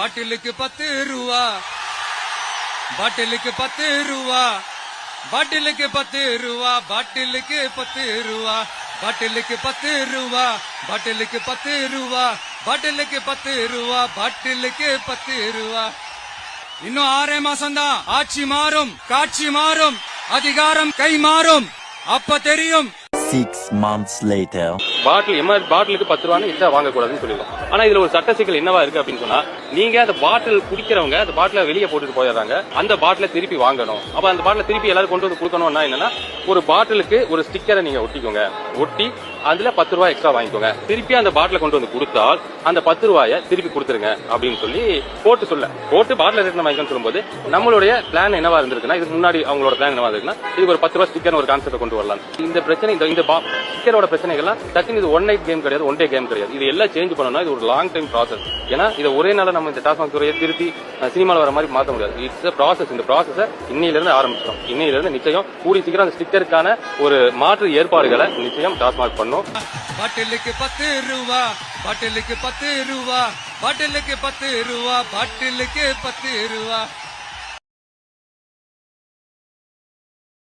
பாட்டிலுக்கு 10 ரூபா, பாட்டிலுக்கு 10 ரூபா, பாட்டிலுக்கு 10 ரூபா, பாட்டிலுக்கு 10 ரூபா, பாட்டிலுக்கு 10 ரூபா, பாட்டிலுக்கு 10 ரூபா, பாட்டிலுக்கு 10 ரூபா, பாட்டிலுக்கு 10 ரூபா. இன்னும் 6 மாசம்தான். ஆட்சி மாறும், காட்சி மாறும், அதிகாரம் கை மாறும், அப்ப தெரியும். 6 months later. பாட்டிலுக்கு 10 ரூபான்னு இச்சா வாங்கக்கூடாதுன்னு சொல்லிடுவோம். ஆனா இதுல ஒரு சட்ட சிக்கல் என்னவா இருக்கு அப்படின்னு சொன்னா, நீங்க அந்த பாட்டில் குடிக்கிறவங்க அந்த பாட்டில வெளியே போட்டுட்டு போயிடுறாங்க. அந்த பாட்டில திருப்பி வாங்கணும். அப்ப அந்த பாட்டில திருப்பி எல்லாரும் கொண்டு வந்து கொடுக்கணும்னா என்னன்னா, ஒரு பாட்டிலுக்கு ஒரு ஸ்டிக்கரை நீங்க ஒட்டிக்கோங்க. ஒட்டி அதுல 10 ரூபாய் எக்ஸ்ட்ரா வாங்கிக்கோங்க. திருப்பி அந்த பாட்டில கொண்டு வந்து கொடுத்தால் அந்த 10 ரூபாயை திருப்பி கொடுத்துருங்க அப்படின்னு சொல்லி போட்டு பாட்டில ரிட்டர்ன் வாங்கிக்கணும்னு சொல்லும்போது, நம்மளுடைய பிளான் என்னவா இருந்திருக்குன்னா, இதுக்கு முன்னாடி அவங்களோட பிளான் என்னவா இருக்குன்னா, இதுக்கு ஒரு 10 ரூபாய் ஸ்டிக்கர் ஒரு கான்செப்ட் கொண்டு வரலாம். இந்த பிரச்சனை இந்த ஸ்டிக்கரோட பிரச்சனைகள்லாம் டக்குனு இது ஒன் நைட் கேம் கிடையாது, ஒன் டே கேம் கிடையாது. இது எல்லாம் சேஞ்ச் பண்ணணும்னா இது ஒரு லாங் டைம் ப்ராசஸ். ஏன்னா இதை ஒரே நாள நம்ம இந்த டாஸ்மாக் துறையை திருத்தி சினிமாவில் வர மாதிரி மாற்ற முடியாது. It's process. இந்த ப்ராசஸை இன்னையிலிருந்து ஆரம்பிச்சிடும். இன்னையிலிருந்து நிச்சயம் கூடி சீக்கிரம் அந்த ஸ்டிக்கருக்கான ஒரு மாற்று ஏற்பாடுகளை நிச்சயம் டாஸ்மாக் பண்ணும். பாட்டிலுக்கு 10 ரூபா, பாட்டிலுக்கு 10 ரூபா, பாட்டிலுக்கு 10 ரூபா, பாட்டிலுக்கு 10 ரூபா.